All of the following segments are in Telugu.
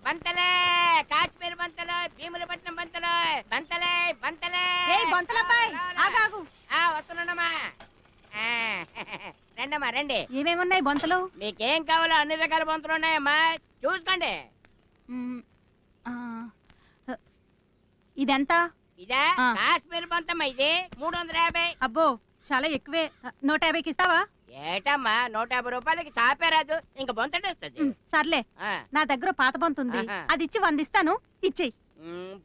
బంతలే కాశ్మీర్ బంతలు భీములపట్నం బంతలు బంతలే బంతలే వస్తున్నానమ్మా రండమ్మా రండి. ఏమేమున్నాయి బొంతలు? మీకేం కావాలో అన్ని రకాల బంతులు ఉన్నాయమ్మా, చూసుకోండి. ఇదెంత? ఇదే కాశ్మీర్ బంతమ్మా, ఇది 350. అబ్బో చాలా ఎక్కువే. 150కి ఇస్తావా? ఏటమ్మా 150 రూపాయలకి సాపే రాదు, ఇంకా బొంతటేస్తుంది. సర్లే, నా దగ్గర పాత బొంత ఉంది, అది ఇచ్చి 100 ఇస్తాను, ఇచ్చేయి.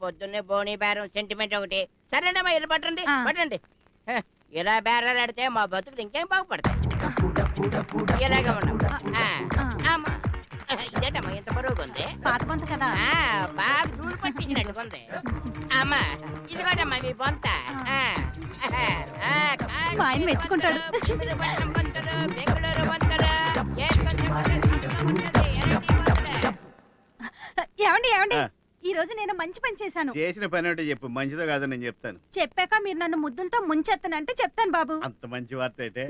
పొద్దున్నే బోని బేరం సెంటిమెంట్ ఒకటి. సరేనమ్మా ఇల్లు పట్టండి పట్టండి. ఇలా బేరాలు ఆడితే మా బతుకులు ఇంకేం బాగుపడతాయి. ఇలాగే ఉన్నాం. ఇదేటమ్మా ఇంత బరువుగా ఉంది? పాత బొంత కదా, బాగా దూరు పట్టించినట్టుగా ఉంది. అమ్మా ఇదిగోటమ్మా మీ బొంత. మా ఆయన మెచ్చుకుంటాడు. బెంగళూరు బంతలు ఏమండి ఏమండి, ఈ రోజు నేను మంచి పని చేశాను. చేసిన పని అంటే చెప్పు, మంచిదో కాదో నేను చెప్తాను. చెప్పాక మీరు నన్ను ముద్దులతో ముంచెత్తనంటే చెప్తాను బాబు. అంత మంచి వార్త అయితే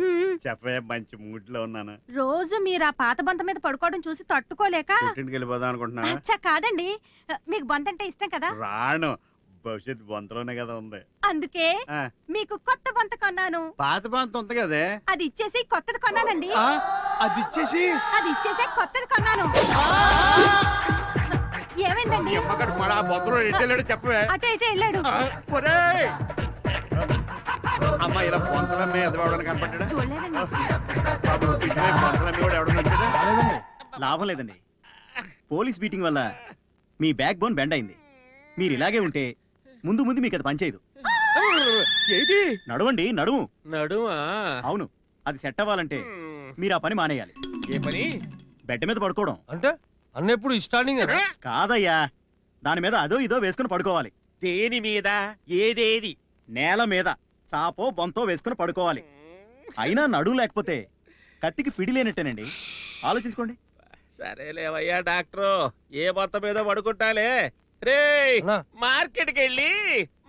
చెప్పే, మంచి మూడ్ లో ఉన్నాను. రోజు మీరు ఆ పాత బొంత మీద పడుకోవడం చూసి తట్టుకోలేక పుట్టింటికి వెళ్ళిపోదాం అనుకుంటున్నా. అచ్చా కాదండి, మీకు బొంత అంటే ఇష్టం కదా. రాను, భవిష్యత్తు బొంతలోనే కదా ఉంది. అందుకే మీకు కొత్త బొంత కొన్నాను. పాత బొంత ఉంది కదే, అది ఇచ్చేసి కొత్తది కొన్నానండి. అది ఇచ్చేసి కొత్తది కొన్నాను. ఏమైందండి? చెప్పవే. అటే ఇటే వెళ్ళాడు. అమ్మా ఇలా బొంతలమ్మే ఎదవడానికి కనపడ్డా? లాభం లేదండి, పోలీస్ బీటింగ్ వల్ల మీ బ్యాక్ బోన్ బెండ్ అయింది. మీరు ఇలాగే ఉంటే ముందు ముందు మీకు అది పనిచేయదు. నడవండి, నడుము. నడుమా? అవును, అది సెట్ అవ్వాలంటే మీరు ఆ పని మానేయాలి. ఏ పని? బెడ్ మీద పడుకోవడం. అంటే అన్నెప్పుడు స్టార్టింగ్ కాదయ్యా, దాని మీద అదో ఇదో వేసుకుని పడుకోవాలి. దేని మీద? ఏదేది? నేల మీద చాపో బొంతో వేసుకుని పడుకోవాలి. అయినా నడుము లేకపోతే కత్తికి పిడి లేనట్టేనండి, ఆలోచించుకోండి. సరేలేవయ్యా డాక్టరు, ఏ బొంత మీద పడుకుంటాలే. రే మార్కెట్కి వెళ్ళి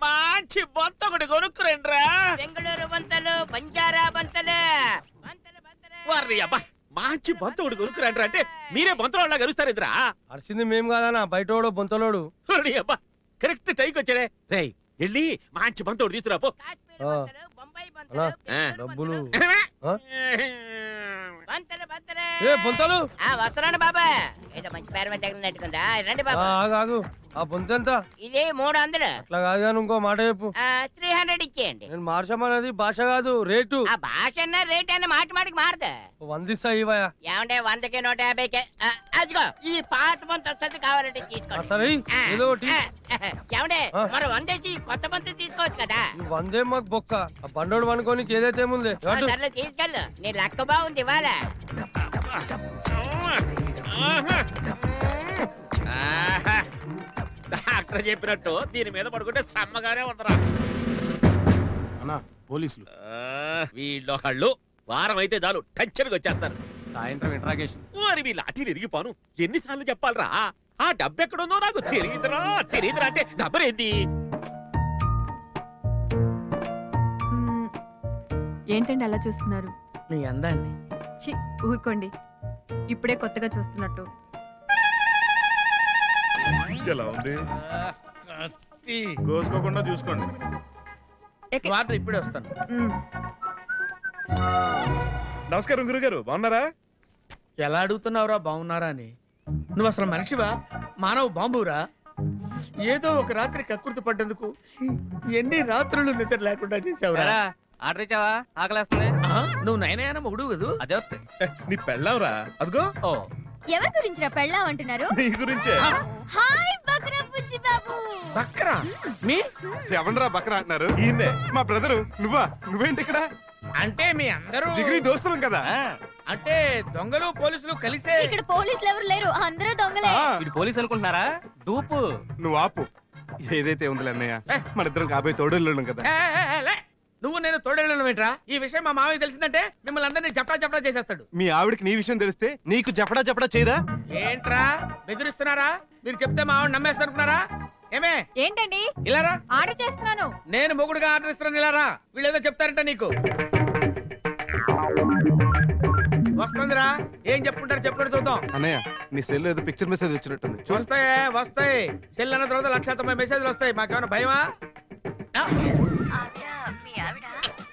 మంచి బొంత ఒకటి కొనుక్కురండ్రా. బెంగళూరు బంతలు బంజారా బంతలు వారిని అబ్బా మంచి బొంత ఒకటి కొనుక్కురండ్రా అంటే మీరే బొంతలో గెలుస్తారు ఇద్దరా? అరిసింది మేము కాదనా, బయటోడు బొంతలోడు. అబ్బా కరెక్ట్ టైంకి వచ్చాడే. రే వెళ్ళి మంచి బొంత ఒకటి తీసుకురా పో. డబ్బులు బొంతలు వస్తున్నాను బాబా. ఏదో మంచి పేరు మీద తగిలినట్టుకుందా, రండి బాబా. ఆగు, ఆ బొంత ఎంత? ఇది 300. అట్లా కాదు కానీ ఇంకో మాట చెప్పు. 300 ఇచ్చేయండి. నేను మార్చమన్నది భాష కాదు, రేటు. ఆ భాష అన్న రేట్ అన్న మాటికి మారదు. 100 ఇస్తా ఇవ్వయా. ఏమంటే 100కి 150కి. అదిగో ఈ పాత బొంత వస్తుంది, కావాలంటే తీసుకోండి. సరే ఏదో ఒకటి. ఏమంటే మరి 100 కొత్త బొంత తీసుకోవచ్చు కదా. 100 మాకు బొక్క, ఆ బండోడు అనుకోనికి ఏదైతే ఏముంది. సర్లే తీసుకెళ్ళు, నీ లెక్క బాగుంది ఇవాళ. డాక్టర్ చెప్పినట్టు దీని మీద పడుకుంటే సమ్మగానే ఉందరా. అన్నా పోలీసులు వీళ్ళు వారం అయితే చాలు టెన్షన్గా వచ్చేస్తారు. సాయంత్రం ఇంట్రాగేషన్. మరి మీ లాఠీలు ఇరిగిపోను, ఎన్నిసార్లు చెప్పాలరా? ఆ డబ్బు ఎక్కడుందో నాకు తెలియదురా అంటే డబ్బరేంది? ఏంటండి అలా చూస్తున్నారు? నీ అందాన్ని. ఛీ, ఊరుకోండి, ఇప్పుడే కొత్తగా చూస్తున్నట్టు. ఎలా ఉంది? కోసుకోకుండా చూసుకోండి. వాటర్ ఇప్పుడే వస్తాను. నమస్కారం గురుగారు, బాగున్నారా? ఎలా అడుగుతున్నావురా బాగున్నారా అని? నువ్వు అసలు మనిషివా, మానవ బాంబురా? ఏదో ఒక రాత్రి కక్కుర్తి పడ్డందుకు ఎన్ని రాత్రులు నిద్ర లేకుండా చేసావురా? ఆర్డర్ ఇచ్చావా? ఆకలేస్తుంది. నువ్వు నైనా మొగుడు కదూ? అదే వస్తే నీ పెళ్ళావురా? అదిగో. ఎవరి గురించి రా పెళ్ళాం అంటున్నారు? నీ గురించే. హాయ్ బక్రా బుజ్జి బాబు. బక్రా? మీ ఎవనరా బక్రా అంటున్నారు? ఈయనే మా బ్రదరు. నువ్వేంటి ఇక్కడ? అంటే మీ అందరూ జిగిరి దోస్తులం కదా. అంటే దొంగలు పోలీసులు కలిసే? ఇక్కడ పోలీసులు ఎవరు లేరు, అందరూ దొంగలే. ఇది పోలీసు అనుకుంటున్నారా? డూపు. నువ్వు ఆపు, ఏదైతే ఉందిలే అన్నయ్య, మన ఇద్దరం కాబోయే తోడేళ్ళు కదా. నువ్వు నేను తోడేళ్ళను ఏంట్రా? ఈ విషయం మా మామయ్య తెలిసిందంటే మిమ్మల్ని అందరినీ జపడా చేసేస్తాడు. మీ ఆవిడకి నీ విషయం తెలిస్తే నీకు జపడా చేయదా? ఏంట్రా బెదిరిస్తున్నారా? మీరు చెప్తే మా ఆవిడ నమ్మేస్తానుకున్నారా? ఏమే ఏంటండి? ఇలారా, ఆర్డర్ చేస్తున్నాను. నేను మొగుడుగా ఆర్డర్ ఇస్తున్నాను, ఇలారా. వీళ్ళేదో చెప్తారంట నీకు. వస్తుందిరా. ఏం చెప్పుకుంటారు చెప్పండి చూద్దాం. అన్నయ్య నీ సెల్ ఏదో పిక్చర్ మెసేజ్ వచ్చినట్టుంది. వస్తాయి వస్తాయి. సెల్ అన్న తర్వాత 190 మెసేజ్లు వస్తాయి. మాకేమైనా భయమా?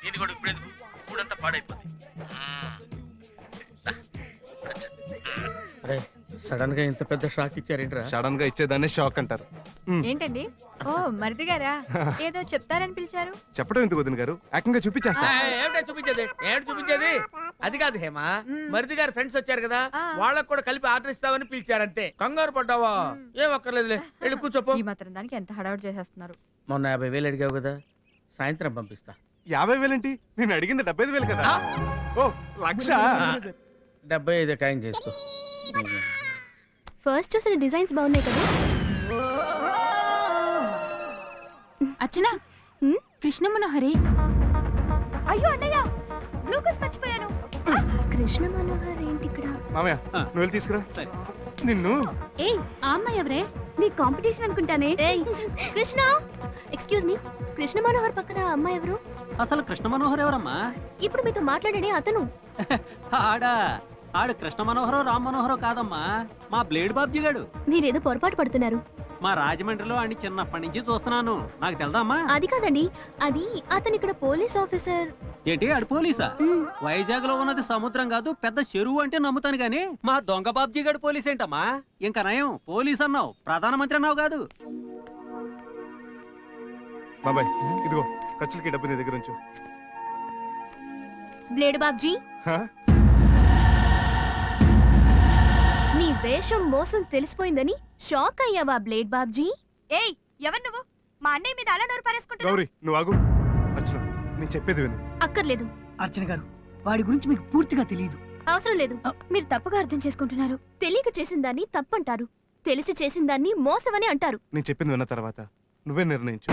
దీని కూడా ఇప్పుడు ఇప్పుడంతా పాడైపోతుంది. అరే సడన్ గా ఇంత పెద్ద షాక్ ఇచ్చారేంట్రా? సడన్ గా ఇచ్చేదాన్ని షాక్ అంటారు. ఏంటండి? ఓ మరిది గారా, ఏదో చెప్తారని పిలిచారు. చెప్పడం ఎందుకు వదిన గారు, ఏకంగా చూపించేస్తా. ఏమిటో చూపించేది? ఏమిటి చూపించేది? అది కాదు హేమా, మరిది గారి ఫ్రెండ్స్ వచ్చారు కదా, వాళ్ళకు కూడా కలిపి ఆర్డర్ ఇస్తామని పిలిచారంతే. కంగారు పడ్డావా? ఏం అక్కర్లేదులే, వెళ్ళి కూర్చోపో. ఈ మాత్రం దానికి ఎంత హడావుడి చేసేస్తున్నారు. మొన్న 50,000 అడిగావు కదా, సాయంత్రం పంపిస్తా. 50,000 ఏంటి? నేను అడిగింది 75,000 కదా. ఓ 1,00,000. 75 టైం చేసుకో. ఫస్ట్ చూసిన డిజైన్స్ బాగున్నాయి కదా. అర్చన, కృష్ణ మనోహరి. అయ్యో అన్నయ్య, గ్లూకోజ్ మర్చిపోయాను. కృష్ణ మనోహర్ ఏంటి ఇక్కడ? మామయ్య నువ్వు వెళ్ళి తీసుకురా. నిన్ను ఏయ్, ఆ అమ్మాయి ఎవరే? నీ కాంపిటీషన్ అనుకుంటానే. ఏయ్ కృష్ణ, ఎక్స్క్యూజ్ మీ, కృష్ణ మనోహర్ పక్కన అమ్మాయి ఎవరు? అసలు కృష్ణ మనోహర్ ఎవరమ్మా? ఇప్పుడు మీతో మాట్లాడే అతను. ఆడు కృష్ణ మనోహరో రామ్ మనోహరో కాదమ్మా, మా బ్లేడ్ బాబ్జీ గాడు. మీరేదో పొరపాటు పడుతున్నారు. మా రాజమండ్రిలో అన్ని చిన్నప్పటి నుంచి చూస్తున్నాను, నాకు తెలదమ్మా. అది కాదండి, అది అతను ఇక్కడ పోలీస్ ఆఫీసర్. ఏంటి ఆడు పోలీసా? వైజాగ్ లో ఉన్నది సముద్రం కాదు, పెద్ద చెరువు అంటే నమ్ముతాను గాని మా దొంగ బాబ్జీ గాడు పోలీస్ ఏంటమ్మా? ఇంకా నయం, పోలీస్ అన్నావు, ప్రధానమంత్రి అన్నావు కాదు. బాబాయ్ ఇదిగో ఖర్చులకి డబ్బు నీ దగ్గర ఉంచు. బ్లేడ్ బాబ్జీ, నీ వేషం మోసం తెలిసిపోయిందని షాక్ అయ్యావా బ్లేడ్ బాబ్జీ? ఏయ్, ఎవరు నువ్వు? మా అన్నయ్య మీద అలా నోరు పారేసుకుంటున్నావు. గౌరీ నువ్వు ఆగు. అర్చన నేను చెప్పేది విను. అక్కర్లేదు. అర్చన గారు, వాడి గురించి మీకు పూర్తిగా తెలియదు. అవసరం లేదు, మీరు తప్పుగా అర్థం చేసుకుంటున్నారు. తెలియక చేసిన దాన్ని తప్పంటారు, తెలిసి చేసిన దాన్ని మోసమని అంటారు. నేను చెప్పింది విన్న తర్వాత నువ్వే నిర్ణయించు.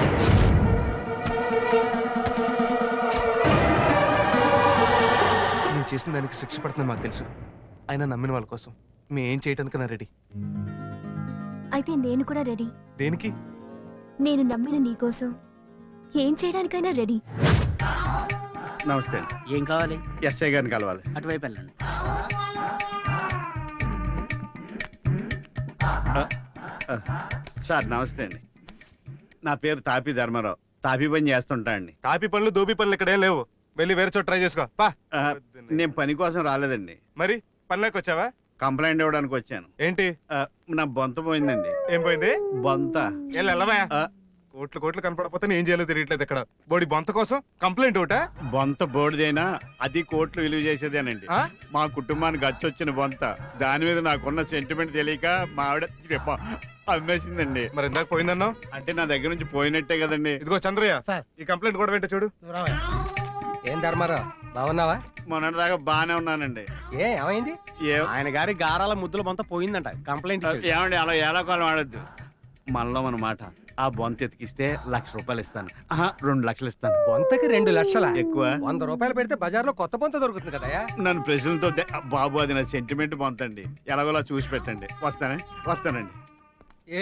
నేను చేసిన దానికి శిక్ష పడుతుందని మాకు తెలుసు, అయినా నమ్మిన వాళ్ళ కోసం మేము ఏం చేయటానికైనా రెడీ. అయితే నేను కూడా రెడీ. దేనికి? నేను నమ్మిన నీకోసం ఏం చేయడానికైనా రెడీ. నమస్తే అండి. ఏం కావాలి? ఎస్ఐ గారిని కలవాలి. అటువైపు వెళ్ళండి. సార్ నమస్తే అండి. నా పేరు తాపి ధర్మారావు. తాపి పని చేస్తుంటా అండి. తాపి పనులు దోపి పనులు ఇక్కడేం లేవు, వెళ్ళి వేరే చోట ట్రై చేసుకో. నేను పని కోసం రాలేదండి. మరి పనిలోకి వచ్చావా? కంప్లైంట్ ఇవ్వడానికి వచ్చాను. ఏంటి? నా బొంత పోయిందండి. ఏం పోయింది? బొంత. కోట్లు కోట్లు కనపడకపోతే నేను ఏం చేయాలో తెలియట్లేదు. ఇక్కడ బోడి బొంత కోసం కంప్లైంట్ ఒకట? బొంత బోడిదైనా అది కోట్లు విలువ చేసేదేనండి. మా కుటుంబానికి గచ్చొచ్చిన బొంత, దాని మీద నాకున్న సెంటిమెంట్ తెలియక మా ఆవిడ అమ్మేసిందండి. మరి ఇందాక పోయిందన్నావు అంటే నా దగ్గర నుంచి పోయినట్టే కదండి. ఇదిగో చంద్రయ్య సార్, ఈ కంప్లైంట్ కూడా వెంట చూడు. ఏం ధర్మారావు, బాగున్నావా? మొన్నటి దాకా బానే ఉన్నానండి. ఏమైంది? ఆయన గారి గారాల ముద్దుల బొంత పోయిందంట, కంప్లైంట్ ఏమండి అలా ఏలాకోలం ఆడద్దు. మనలో మన మాట. ఆ బొంత ఎతికిస్తే ₹1,00,000 ఇస్తాను. 2 లక్షలు ఇస్తాను. బొంతకి 2 లక్షల? ఎక్కువ. 100 రూపాయలు పెడితే బజార్లో కొత్త బొంత దొరుకుతుంది కదా. నన్ను ప్రశ్నలతో బాబు, అది నా సెంటిమెంట్ బొంత అండి, ఎలాగోలా చూసి పెట్టండి. వస్తానండి.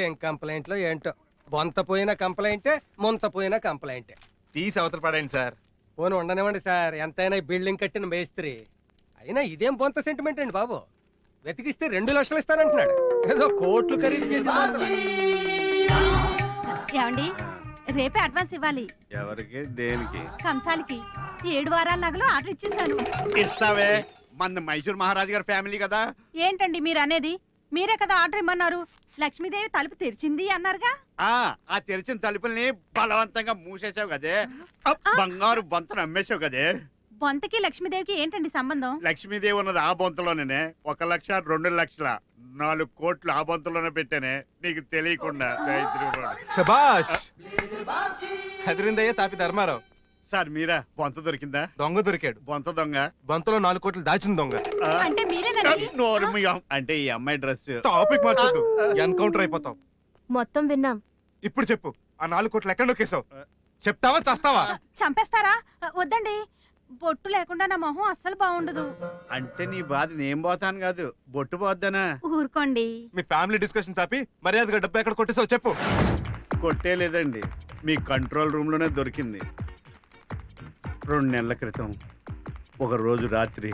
ఏం కంప్లైంట్లో ఏంటో, బొంత పోయిన కంప్లైంటే, ముంత పోయిన కంప్లైంటే. తీసి అవతల పడండి సార్. పోను ఉండనివ్వండి సార్, ఎంతైనా బిల్డింగ్ కట్టిన మేస్త్రి. అయినా ఇదేం బొంత సెంటిమెంట్ అండి బాబు. వెతికిస్తే 2 లక్షలు ఇస్తానంటున్నాడు, ఏదో కోట్లు ఖరీదు చేసి. ఏమండి, రేపే అడ్వాన్స్ ఇవ్వాలి. ఎవరికి? దేనికి? కంసాలికి 7 వారాల నగలు ఆర్డర్ ఇచ్చేసాను. ఇస్తావే, మన మైసూర్ మహారాజు గారి ఫ్యామిలీ కదా. ఏంటండి మీరు అనేది? మీరే కదా ఆర్డర్ ఇమ్మన్నారు. లక్ష్మీదేవి తలుపు తెరిచింది అన్నారుగా. ఆ తెరిచిన తలుపుల్ని బలవంతంగా మూసేసావు కదే. బంగారు బొంతను అమ్మేసావు కదే. బొంతకి లక్ష్మీదేవికి ఏంటండి సంబంధం? లక్ష్మీదేవి ఉన్నది ఆ బొంతలోనే. 1,00,000, 2 లక్షల, 4 కోట్లు ఆ బొంతలోనే పెట్టానే, నీకు తెలియకుండా. శభాష్, హెదరిందయ్య తాపి ధర్మారావు. సార్ మీరా? బొంత దొరికిందా? దొంగ దొరికాడు. బొంత దొంగ. బొంతలో 4 కోట్లు దాచిన దొంగ. అంటే మీరేనండి? అంటే ఈ అమ్మాయి డ్రెస్. టాపిక్ మార్చొద్దు, ఎన్కౌంటర్ అయిపోతాం. మొత్తం విన్నాం. ఇప్పుడు చెప్పు, ఆ 4 కోట్లు ఎక్కడ నొక్కేసావు? చెప్తావా చేస్తావా? చంపేస్తారా? వద్దండి, బొట్టు లేకుండా నా మొహం అస్సలు బాగుండదు. అంటే నీ బాధ నేను పోతాను కాదు, బొట్టు పోద్దానా? ఊరుకోండి. మీ ఫ్యామిలీ డిస్కషన్ తాపి మర్యాదగా డబ్బు ఎక్కడ కొట్టేసావు చెప్పు. కొట్టే లేదండి, మీ కంట్రోల్ రూమ్ లోనే దొరికింది. 2 నెలల క్రితం ఒక రోజు రాత్రి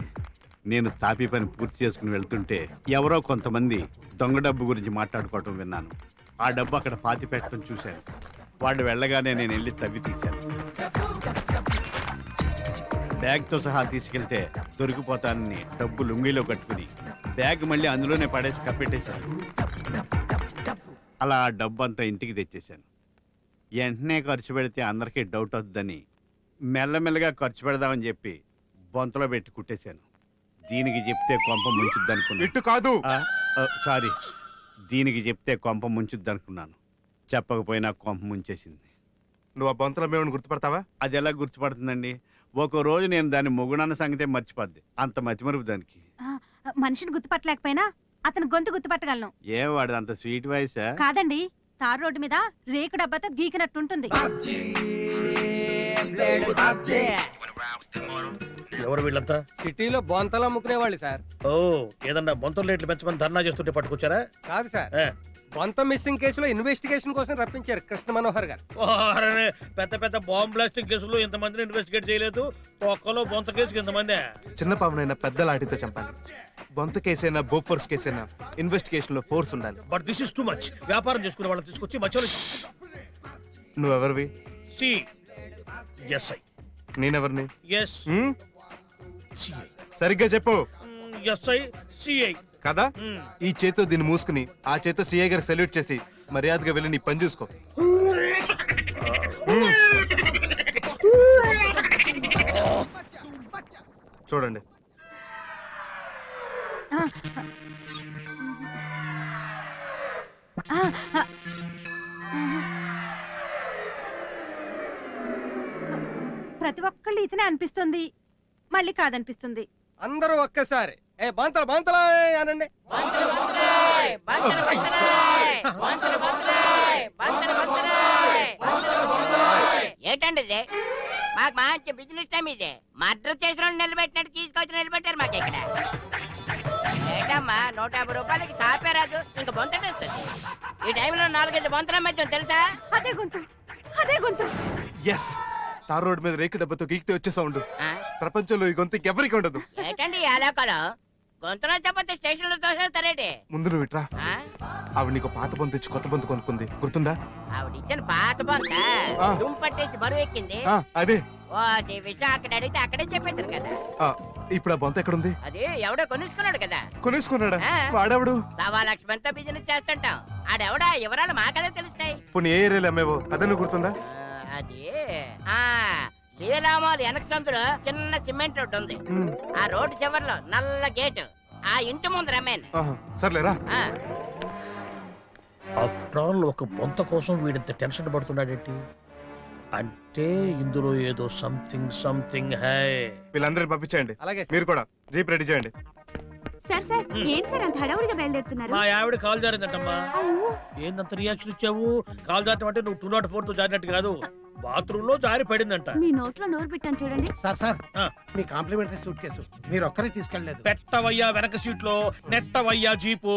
నేను తాపీ పని పూర్తి చేసుకుని వెళ్తుంటే ఎవరో కొంతమంది దొంగ డబ్బు గురించి మాట్లాడుకోవటం విన్నాను. ఆ డబ్బు అక్కడ పాతి పెట్టడం చూశాను. వాళ్ళు వెళ్ళగానే నేను వెళ్ళి తవ్వి తీశాను. బ్యాగ్తో సహా తీసుకెళ్తే దొరికిపోతానని డబ్బు లుంగిలో కట్టుకుని బ్యాగ్ మళ్ళీ అందులోనే పడేసి కప్పెట్టేశాను. అలా ఆ డబ్బు అంతా ఇంటికి తెచ్చేశాను. వెంటనే ఖర్చు పెడితే అందరికీ డౌట్ అవుతుందని మెల్లమెల్లగా ఖర్చు పెడదామని చెప్పి బొంతలో పెట్టి కుట్టేశాను. దీనికి చెప్తే కొంప ముంచుద్ది అనుకున్నాను. ఇట్టు కాదు, సారీ, దీనికి చెప్తే కొంప ముంచుద్ది అనుకున్నాను. చెప్పకపోయినా కొంప ముంచేసింది. నువ్వు ఆ బొంతలో మేము గుర్తుపడతావా? అది ఎలా గుర్తుపడుతుందండి? ఒక రోజు నేను దాన్ని మొగుడన్న సంగతే మర్చిపోద్ది. అంత మతిమరుపు దానికి. మనిషిని గుర్తుపట్టలేకపోయినా అతను గొంతు గుర్తుపట్టగలను. ఏ వాడు అంత స్వీట్ వాయిసా? కాదండి, తారు రోడ్డు మీద రేకు డబ్బాతో గీకినట్టుంటుంది. ఎవరు వీళ్ళంతా? సిటీలో బొంతలు అమ్ముకునే వాళ్ళు సార్. ఓ, ఏదన్నా బొంతల రేట్లు పెంచమని ధర్నా చేస్తుంటే పట్టుకొచ్చారా? కాదు సార్, ఏ. బొంత మిస్సింగ్ కేసులో ఇన్వెస్టిగేషన్ కోసం రప్పించారు కృష్ణ మనోహర్ గారు. ఓరే, పెద్ద పెద్ద బాంబ్ బ్లాస్టింగ్ కేసులు ఇంతమందిని ఇన్వెస్టిగేట్ చేయలేదు. ఒక్కలో బొంత కేసుకి ఇంతమంది. చిన్న పావునైనా పెద్ద లాఠీతో చంపాలి. బొంత కేసైనా బోఫోర్స్ కేసైనా ఇన్వెస్టిగేషన్ లో ఫోర్స్ ఉండాలి. But this is too much. వ్యాపారం చేసుకునే వాళ్ళని తీసుకొచ్చి మధ్యలో నువ్వెవరివి? C SI. నేనెవరిని? S CI. సరిగ్గా చెప్పు. ఎస్ఐ సిఐ కదా? ఈ చేతో దీన్ని మూసుకుని ఆ చేతో సిఐ గారు సెల్యూట్ చేసి మర్యాదగా వెళ్ళి నీ పని చూసుకో. చూడండి, ప్రతి ఒక్కళ్ళు ఇతనే అనిపిస్తుంది, మళ్ళీ కాదనిపిస్తుంది. అందరూ ఒక్కసారి ఏ బాంతలు బాంతలా అనండి. ఏంటండి ఇది? మాకు మంచి బిజినెస్ టైం ఇది. మర్డర్ చేసిన నిలబెట్టినట్టు తీసుకొచ్చి నిలబెట్టారు మాకు ఇక్కడ. ఏంటమ్మా 150 రూపాయలకి సాపేరాదు, ఇంకా బొంతటేస్తుంది. ఈ టైంలో 4-5 బొంతల మధ్య తెలుసా? అదే గుంటు, అదే గుంటు. ఎస్, తార్ రోడ్ మీద రేకు డబ్బతో గీకితే వచ్చే సౌండ్ ప్రపంచంలో ఈ గొంతుకి ఎవరికి ఉండదు. ఏంటండి ఈ ఆలోకాలు? గొంతులో చెప్పతే స్టేషన్ లో తోసేస్తారేటి? ముందు నువ్వు ఇట్రా. ఆవిడ నీకు పాత బొంత ఇచ్చి కొత్త బొంత కొనుక్కుంది, గుర్తుందా? ఆవిడ ఇచ్చిన పాత బొంత దుంపట్టేసి బరువు ఎక్కింది. అదే విషయం అక్కడ అడిగితే అక్కడే చెప్పేస్తారు కదా. ఇప్పుడు ఆ బొంత ఎక్కడుంది? అది ఎవడో కొనుక్కున్నాడు కదా. కొనేసుకున్నాడా? వాడెవడు? 1,00,000 మందితో బిజినెస్ చేస్తుంటాం. ఆడెవడా వివరాలు మాకదే తెలుస్తాయి. పోనీ ఏ ఏరియాలో అమ్మేవో అదే నువ్వు గుర్తుందా? అది లీలామాల్ వెనక సందులో చిన్న సిమెంట్ రోడ్డు ఉంది. ఆ రోడ్డు చివర్లో నల్ల గేటు, ఆ ఇంటి ముందు రమ్మేన్. సర్లేరా. ఆఫ్టర్ ఆల్ ఒక బొంత కోసం వీడింత టెన్షన్ పడుతున్నాడేంటి? అంటే ఇందులో ఏదో సంథింగ్ హై. వీళ్ళందరినీ పంపించేయండి. అలాగే మీరు కూడా జీప్ రెడీ చేయండి. సార్ సార్ ఏం సార్ అంత హడావుడిగా బయలుదేరుతున్నారు? మా ఆవిడ కాల్ జారిందంటమ్మా. ఏందంత రియాక్షన్ ఇచ్చావు? కాల్ జారటం అంటే నువ్వు 204 తో జారినట్టు కాదు, బాత్రూమ్ లో జారి పడిందంట. మీ నోట్లో నోరు పెట్టాను చూడండి. సార్ మీ కాంప్లిమెంటరీ సూట్ కేసు మీరు ఒక్కరే తీసుకెళ్ళలేదు. పెట్టవయ్యా వెనక సీట్ లో, నెట్టవయ్యా జీపు.